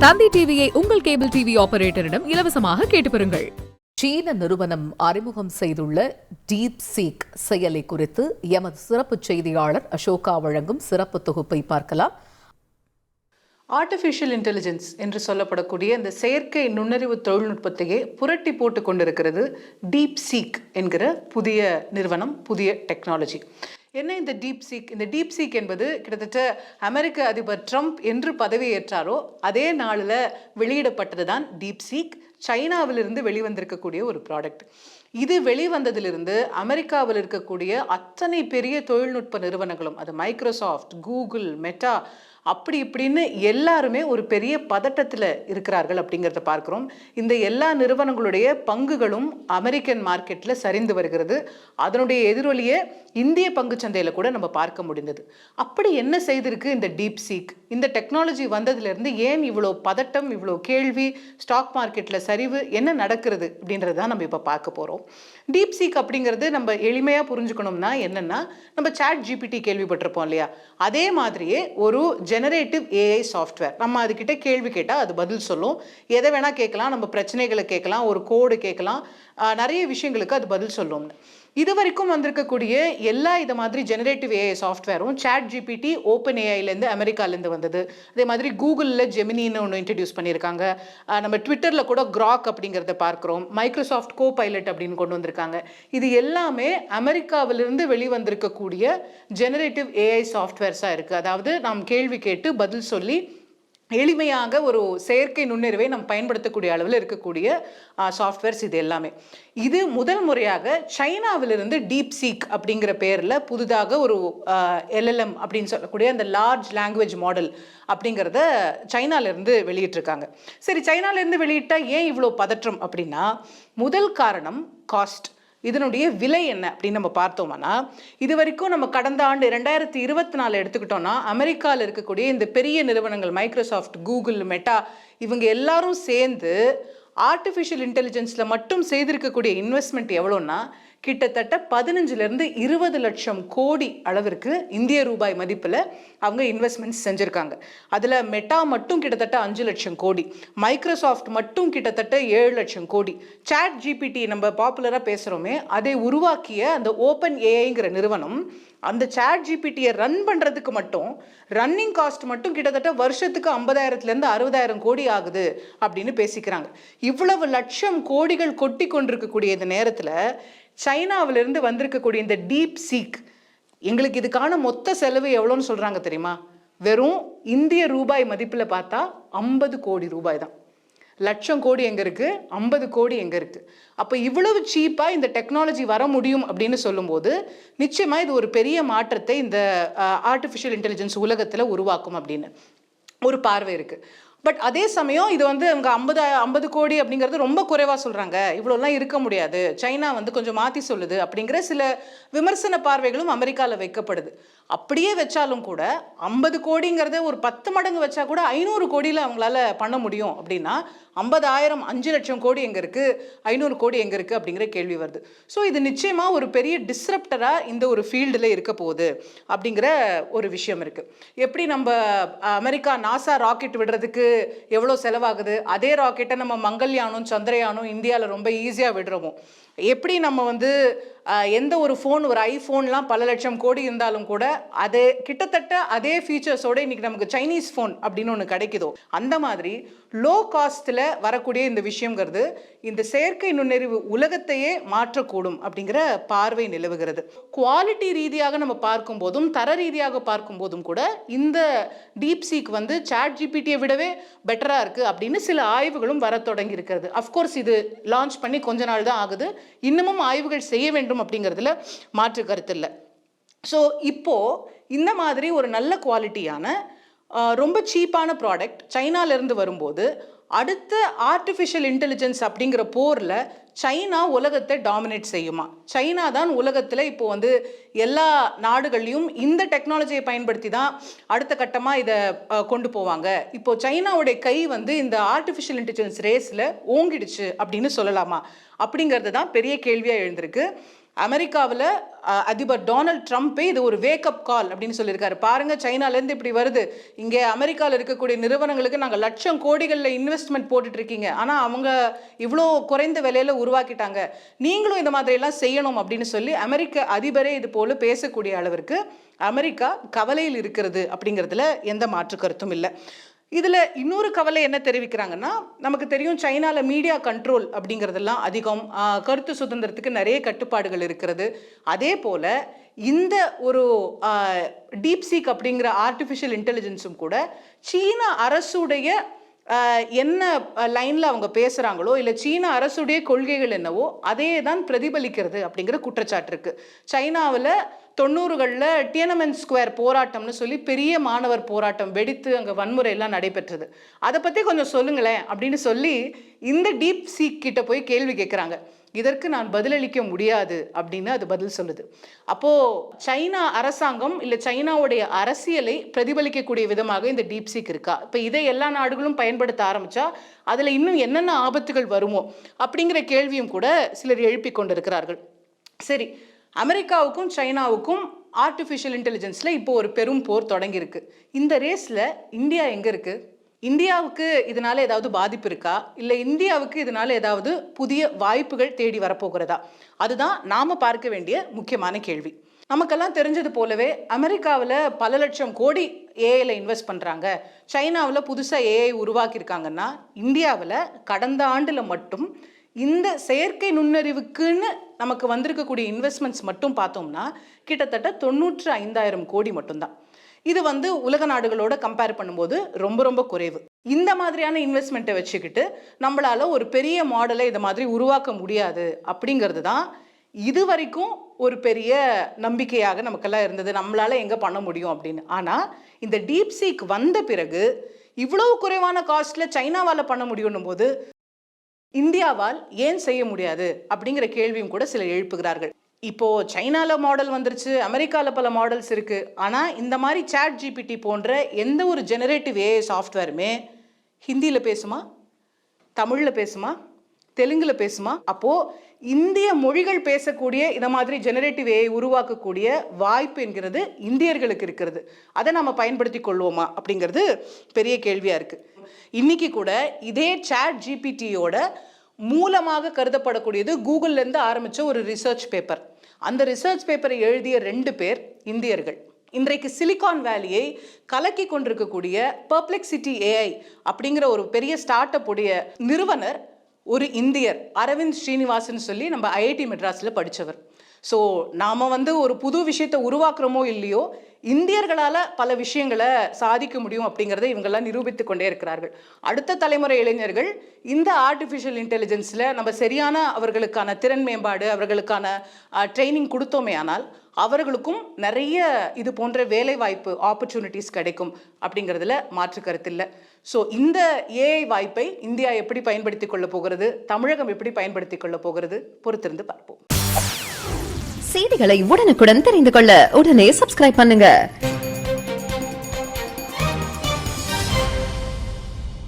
தந்தி டிவியை உங்கள் cable TV ஆபரேட்டரிடம் இலவசமாக கேட்டு பெறுங்கள். சீன நிறுவனம் அறிமுகம் செய்துள்ள டீப் சீக் செயலி குறித்து எமது சிறப்பு செய்தியாளர் அசோகா வழங்கும் சிறப்பு தொகுப்பை பார்க்கலாம். ஆர்டிஃபிஷியல் இன்டெலிஜென்ஸ் என்று சொல்லப்படக்கூடிய இந்த செயற்கை நுண்ணறிவு தொழில்நுட்பத்தையே புரட்டி போட்டு கொண்டிருக்கிறது டீப் சீக் என்கிற புதிய நிறுவனம், புதிய டெக்னாலஜி. என்ன இந்த டீப் சீக்? இந்த டீப் சீக் என்பது கிட்டத்தட்ட அமெரிக்க அதிபர் ட்ரம்ப் என்று பதவியேற்றாரோ அதே நாளில் வெளியிடப்பட்டது தான் டீப் சீக். சைனாவிலிருந்து வெளிவந்திருக்கக்கூடிய ஒரு ப்ராடக்ட். இது வெளிவந்ததிலிருந்து அமெரிக்காவில் இருக்கக்கூடிய அத்தனை பெரிய தொழில்நுட்ப நிறுவனங்களும், அது மைக்ரோசாஃப்ட், கூகுள், மெட்டா, அப்படி இப்படின்னு எல்லாருமே ஒரு பெரிய பதட்டத்தில் இருக்கிறார்கள் அப்படிங்கிறத பார்க்குறோம். இந்த எல்லா நிறுவனங்களுடைய பங்குகளும் அமெரிக்கன் மார்க்கெட்டில் சரிந்து வருகிறது. அதனுடைய எதிரொலியை இந்திய பங்குச்சந்தையில் கூட நம்ம பார்க்க முடிந்தது. அப்படி என்ன செய்திருக்கு இந்த டீப் சீக்? இந்த டெக்னாலஜி வந்ததுலேருந்து ஏன் இவ்வளோ பதட்டம், இவ்வளோ கேள்வி, ஸ்டாக் மார்க்கெட்டில் சரிவு, என்ன நடக்கிறது அப்படின்றது தான் நம்ம இப்போ பார்க்க போகிறோம். டீப் சீக் அப்படிங்கிறது நம்ம எளிமையாக புரிஞ்சுக்கணும்னா என்னென்னா, நம்ம சாட் ஜிபிடி கேள்விப்பட்டிருப்போம் இல்லையா? அதே மாதிரியே ஒரு ஜெனரேட்டிவ் ஏஐ சாஃப்ட்வேர். நம்ம அதுக்கிட்ட கேள்வி கேட்டால் அது பதில் சொல்லும். எதை வேணால் கேட்கலாம், நம்ம பிரச்சனைகளை கேட்கலாம், ஒரு கோடு கேட்கலாம், நிறைய விஷயங்களுக்கு அது பதில் சொல்லும். இது வரைக்கும் வந்திருக்கக்கூடிய எல்லா இதை மாதிரி ஜெனரேட்டிவ் ஏஐ சாஃப்ட்வேரும் சாட் ஜிபிடி ஓப்பன் ஏஐலேருந்து அமெரிக்காலேருந்து வந்தது. அதே மாதிரி கூகுளில் ஜெமினின்னு ஒன்று இன்ட்ரடியூஸ் பண்ணியிருக்காங்க. நம்ம ட்விட்டரில் கூட கிராக் அப்படிங்கிறத பார்க்குறோம். மைக்ரோசாஃப்ட் கோ பைலட் அப்படின்னு கொண்டு வந்திருக்காங்க. இது எல்லாமே அமெரிக்காவிலிருந்து வெளிவந்திருக்கக்கூடிய ஜெனரேட்டிவ் ஏஐ சாஃப்ட்வேர்ஸாக இருக்குது. அதாவது நாம் கேள்வி கேட்டு பதில் சொல்லி எளிமையாக ஒரு செயற்கை நுண்ணறிவை நம்ம பயன்படுத்தக்கூடிய அளவில் இருக்கக்கூடிய சாஃப்ட்வேர்ஸ் இது எல்லாமே. இது முதல் முறையாக சைனாவிலிருந்து டீப் சீக் அப்படிங்கிற பேரில் புதிதாக ஒரு எல்எல்எம் அப்படின்னு சொல்லக்கூடிய அந்த லார்ஜ் லாங்குவேஜ் மாடல் அப்படிங்கிறத சைனாலேருந்து வெளியிட்டிருக்காங்க. சரி, சைனாலேருந்து வெளியிட்டால் ஏன் இவ்வளோ பதற்றம் அப்படின்னா, முதல் காரணம் காஸ்ட். இதனுடைய விலை என்ன அப்படின்னு நம்ம பார்த்தோம்னா, இது வரைக்கும் நம்ம கடந்த ஆண்டு 2024 எடுத்துக்கிட்டோம்னா, அமெரிக்காவில் இருக்கக்கூடிய இந்த பெரிய நிறுவனங்கள் மைக்ரோசாஃப்ட், கூகுள், மெட்டா, இவங்க எல்லாரும் சேர்ந்து ஆர்டிஃபிஷியல் இன்டெலிஜென்ஸில் மட்டும் செய்திருக்கக்கூடிய இன்வெஸ்ட்மெண்ட் எவ்வளோன்னா, கிட்டத்தட்ட 15 to 20 லட்சம் கோடி அளவிற்கு இந்திய ரூபாய் மதிப்பில் அவங்க இன்வெஸ்ட்மெண்ட்ஸ் செஞ்சுருக்காங்க. அதில் மெட்டா மட்டும் கிட்டத்தட்ட 5 லட்சம் கோடி, மைக்ரோசாஃப்ட் மட்டும் கிட்டத்தட்ட 7 லட்சம் கோடி. சாட் ஜிபிடி நம்ம பாப்புலராக பேசுகிறோமே, அதை உருவாக்கிய அந்த ஓப்பன் ஏஐங்கிற நிறுவனம் அந்த சாட் ஜிபிடியை ரன் பண்ணுறதுக்கு மட்டும் ரன்னிங் காஸ்ட் மட்டும் கிட்டத்தட்ட வருஷத்துக்கு 50,000 to 60,000 கோடி ஆகுது அப்படின்னு பேசிக்கிறாங்க. இவ்வளவு லட்சம் கோடிகள் கொட்டி கொண்டிருக்கக்கூடிய இந்த நேரத்தில் சைனாவிலிருந்து வந்திருக்கக்கூடிய இந்த டீப் சீக், எங்களுக்கு இதுக்கான மொத்த செலவு எவ்வளோன்னு சொல்கிறாங்க தெரியுமா? வெறும் இந்திய ரூபாய் மதிப்பில் பார்த்தா 50 கோடி ரூபாய் தான். லட்சம் கோடி எங்கே இருக்குது, 50 கோடி எங்கே இருக்குது? அப்போ இவ்வளவு சீப்பாக இந்த டெக்னாலஜி வர முடியும் அப்படின்னு சொல்லும்போது நிச்சயமாக இது ஒரு பெரிய மாற்றத்தை இந்த ஆர்டிஃபிஷியல் இன்டெலிஜென்ஸ் உலகத்தில் உருவாக்கும் அப்படின்னு ஒரு பார்வை இருக்குது. பட் அதே சமயம் இது வந்து அவங்க 50 கோடி அப்படிங்கிறது ரொம்ப குறைவாக சொல்கிறாங்க, இவ்வளோலாம் இருக்க முடியாது, சைனா வந்து கொஞ்சம் மாற்றி சொல்லுது அப்படிங்கிற சில விமர்சன பார்வைகளும் அமெரிக்காவில் வைக்கப்படுது. அப்படியே வச்சாலும் கூட 50 கோடிங்கிறத ஒரு 10 மடங்கு வச்சா கூட 500 கோடியில் அவங்களால பண்ண முடியும் அப்படின்னா 50,000 5 லட்சம் கோடி எங்கே இருக்குது, 500 கோடி எங்கே இருக்குது அப்படிங்கிற கேள்வி வருது. ஸோ இது நிச்சயமாக ஒரு பெரிய டிஸ்ரப்டராக இந்த ஒரு ஃபீல்டில் இருக்க போகுது அப்படிங்கிற ஒரு விஷயம் இருக்குது. எப்படி நம்ம அமெரிக்கா நாசா ராக்கெட் விடுறதுக்கு எவ்வளோ செலவாகுது, அதே ராக்கெட்டை நம்ம மங்கள்யானும் சந்திரயானும் இந்தியாவில் ரொம்ப ஈஸியாக விடுறோமோ, எப்படி நம்ம வந்து எந்த ஒரு ஃபோன், ஒரு ஐஃபோன்லாம் பல லட்சம் கோடி இருந்தாலும் கூட அதே கிட்டத்தட்ட அதே ஃபீச்சர்ஸோடு இன்றைக்கி நமக்கு சைனீஸ் ஃபோன் அப்படின்னு ஒன்று கிடைக்குதோ, அந்த மாதிரி லோ காஸ்ட்டில் வரக்கூடிய இந்த விஷயங்கிறது இந்த செயற்கை நுண்ணறிவு உலகத்தையே மாற்றக்கூடும் அப்படிங்கிற பார்வை நிலவுகிறது. குவாலிட்டி ரீதியாக நம்ம பார்க்கும்போதும் தர ரீதியாக பார்க்கும்போதும் கூட இந்த டீப் சீக் வந்து சாட் ஜிபிடியை விடவே பெட்டராக இருக்குது அப்படின்னு சில ஆய்வுகளும் வர தொடங்கி இருக்கிறது. அஃப்கோர்ஸ் இது லான்ச் பண்ணி கொஞ்ச நாள் தான் ஆகுது, இன்னமும் ஆய்வுகள் செய்ய வேண்டும் அப்படிங்கிறதுல மாற்று கருத்து இல்லை. ஸோ இப்போது இந்த மாதிரி ஒரு நல்ல குவாலிட்டியான ரொம்ப சீப்பான ப்ராடக்ட் சைனாலேருந்து வரும்போது அடுத்த ஆர்டிஃபிஷியல் இன்டெலிஜென்ஸ் அப்படிங்கிற போரில் சைனா உலகத்தை டாமினேட் செய்யுமா? சைனா தான் உலகத்தில் இப்போ வந்து எல்லா நாடுகள்லையும் இந்த டெக்னாலஜியை பயன்படுத்தி தான் அடுத்த கட்டமாக இதை கொண்டு போவாங்க. இப்போ சைனாவுடைய கை வந்து இந்த ஆர்டிஃபிஷியல் இன்டெலிஜென்ஸ் ரேஸில் ஓங்கிடுச்சு அப்படின்னு சொல்லலாமா அப்படிங்கிறது தான் பெரிய கேள்வியாக எழுந்திருக்கு. அமெரிக்காவில் அதிபர் டொனால்ட் ட்ரம்ப்பே இது ஒரு வேக்கப் கால் அப்படின்னு சொல்லியிருக்காரு. பாருங்க, சைனாலேருந்து இப்படி வருது, இங்கே அமெரிக்காவில் இருக்கக்கூடிய நிறுவனங்களுக்கு நாங்கள் லட்சம் கோடிகளில் இன்வெஸ்ட்மெண்ட் போட்டுட்டு இருக்கீங்க, ஆனால் அவங்க இவ்வளோ குறைந்த விலையில உருவாக்கிட்டாங்க, நீங்களும் இந்த மாதிரியெல்லாம் செய்யணும் அப்படின்னு சொல்லி அமெரிக்க அதிபரே இது போல பேசக்கூடிய அளவிற்கு அமெரிக்கா கவலையில் இருக்கிறது அப்படிங்கிறதுல எந்த மாற்று கருத்தும் இல்லை. இதில் இன்னொரு கவலை என்ன தெரிவிக்கிறாங்கன்னா, நமக்கு தெரியும் சைனாவில் மீடியா கண்ட்ரோல் அப்படிங்கிறதெல்லாம் அதிகம், கருத்து சுதந்திரத்துக்கு நிறைய கட்டுப்பாடுகள் இருக்கிறது. அதே போல் இந்த ஒரு டீப்சீக் அப்படிங்கிற ஆர்டிஃபிஷியல் இன்டெலிஜென்ஸும் கூட சீன அரசுடைய என்ன லைனில் அவங்க பேசுகிறாங்களோ இல்லை சீன அரசுடைய கொள்கைகள் என்னவோ அதே தான் பிரதிபலிக்கிறது அப்படிங்கிற குற்றச்சாட்டு இருக்குது. சைனாவில் 90களில் டியனமென் ஸ்கொயர் போராட்டம்னு சொல்லி பெரிய மாணவர் போராட்டம் வெடித்து அங்கே வன்முறை எல்லாம் நடைபெற்றது. அதை பற்றி கொஞ்சம் சொல்லுங்களேன் அப்படின்னு சொல்லி இந்த டீப் சீக் கிட்ட போய் கேள்வி கேட்குறாங்க. இதற்கு நான் பதிலளிக்க முடியாது அப்படின்னு அது பதில் சொல்லுது. அப்போது சைனா அரசாங்கம் இல்லை சைனாவுடைய அரசியலை பிரதிபலிக்கக்கூடிய விதமாக இந்த டீப் சீக் இருக்கா? இப்போ இதை எல்லா நாடுகளும் பயன்படுத்த ஆரம்பித்தா அதில் இன்னும் என்னென்ன ஆபத்துகள் வருமோ அப்படிங்கிற கேள்வியும் கூட சிலர் எழுப்பி கொண்டிருக்கிறார்கள். சரி, அமெரிக்காவுக்கும் சைனாவுக்கும் ஆர்டிஃபிஷியல் இன்டெலிஜென்ஸில் இப்போ ஒரு பெரும் போர் தொடங்கியிருக்கு. இந்த ரேஸில் இந்தியா எங்கே இருக்குது? இந்தியாவுக்கு இதனால் ஏதாவது பாதிப்பு இருக்கா? இல்லை இந்தியாவுக்கு இதனால் ஏதாவது புதிய வாய்ப்புகள் தேடி வரப்போகிறதா? அதுதான் நாம் பார்க்க வேண்டிய முக்கியமான கேள்வி. நமக்கெல்லாம் தெரிஞ்சது போலவே அமெரிக்காவில் பல லட்சம் கோடி ஏஐயில் இன்வெஸ்ட் பண்ணுறாங்க, சைனாவில் புதுசாக ஏஐ உருவாக்கியிருக்காங்கன்னா, இந்தியாவில் கடந்த ஆண்டில் மட்டும் இந்த செயற்கை நுண்ணறிவுக்குன்னு நமக்கு வந்திருக்கக்கூடிய இன்வெஸ்ட்மெண்ட்ஸ் மட்டும் பார்த்தோம்னா கிட்டத்தட்ட 95,000 கோடி மட்டும்தான். இது உலக நாடுகளோட கம்பேர் பண்ணும்போது ரொம்ப ரொம்ப குறைவு. இந்த மாதிரியான இன்வெஸ்ட்மெண்ட்டை வச்சுக்கிட்டு நம்மளால ஒரு பெரிய மாடலை இதை மாதிரி உருவாக்க முடியாது அப்படிங்கிறது தான் இது வரைக்கும் ஒரு பெரிய நம்பிக்கையாக நமக்கெல்லாம் இருந்தது, நம்மளால எங்கே பண்ண முடியும் அப்படின்னு. ஆனால் இந்த டீப் சீக் வந்த பிறகு இவ்வளவு குறைவான காஸ்ட்ல சைனாவால் பண்ண முடியும் போது இந்தியாவால் ஏன் செய்ய முடியாது அப்படிங்கிற கேள்வியும் கூட சிலர் எழுப்புகிறார்கள். இப்போ சைனால மாடல் வந்துருச்சு, அமெரிக்காவில் பல மாடல்ஸ் இருக்கு, ஆனால் இந்த மாதிரி சாட் ஜிபிடி போன்ற எந்த ஒரு ஜெனரேட்டிவ் ஏஐ சாஃப்ட்வேருமே ஹிந்தியில் பேசுமா, தமிழில் பேசுமா, தெலுங்கில் பேசுமா? அப்போது இந்திய மொழிகள் பேசக்கூடிய இந்த மாதிரி ஜெனரேட்டிவ் ஏஐ உருவாக்கக்கூடிய வாய்ப்பு என்கிறது இந்தியர்களுக்கு இருக்கிறது. அதை நம்ம பயன்படுத்தி கொள்வோமா அப்படிங்கிறது பெரிய கேள்வியாக இருக்குது. இன்னைக்கு கூட இதே சாட் ஜிபிடியோட மூலமாக கருதப்படக்கூடியது கூகுள்லேருந்து ஆரம்பித்த ஒரு ரிசர்ச் பேப்பர். அந்த ரிசர்ச் பேப்பரை எழுதிய 2 பேர் இந்தியர்கள். இன்றைக்கு சிலிகான் வேலியை கலக்கி கொண்டிருக்கக்கூடிய பெர்ப்ளெக்சிட்டி ஏஐ அப்படிங்கிற ஒரு பெரிய ஸ்டார்ட் அப் உடைய நிறுவனர் ஒரு இந்தியர், அரவிந்த் ஸ்ரீனிவாசன் சொல்லி நம்ம ஐஐடி மெட்ராஸில் படித்தவர். ஸோ நாம் ஒரு புது விஷயத்தை உருவாக்குறோமோ இல்லையோ, இந்தியர்களால் பல விஷயங்களை சாதிக்க முடியும் அப்படிங்கிறத இவங்கெல்லாம் நிரூபித்து கொண்டே இருக்கிறார்கள். அடுத்த தலைமுறை இளைஞர்கள் இந்த ஆர்டிஃபிஷியல் இன்டெலிஜென்ஸில் நம்ம சரியான அவர்களுக்கான திறன் மேம்பாடு, அவர்களுக்கான ட்ரைனிங் கொடுத்தோமே ஆனால் அவர்களுக்கும் நிறைய இது போன்ற வேலை வாய்ப்பு ஆப்பர்ச்சுனிட்டிஸ் கிடைக்கும் அப்படிங்கிறதுல மாற்று கருத்தில்லை. ஸோ இந்த ஏஐ வாய்ப்பை இந்தியா எப்படி பயன்படுத்தி கொள்ள போகிறது, தமிழகம் எப்படி பயன்படுத்தி கொள்ள போகிறது, பொறுத்திருந்து பார்ப்போம். செய்திகளை உடனுக்குடன் தெரிந்து கொள்ள உடனே சப்ஸ்கிரைப் பண்ணுங்க.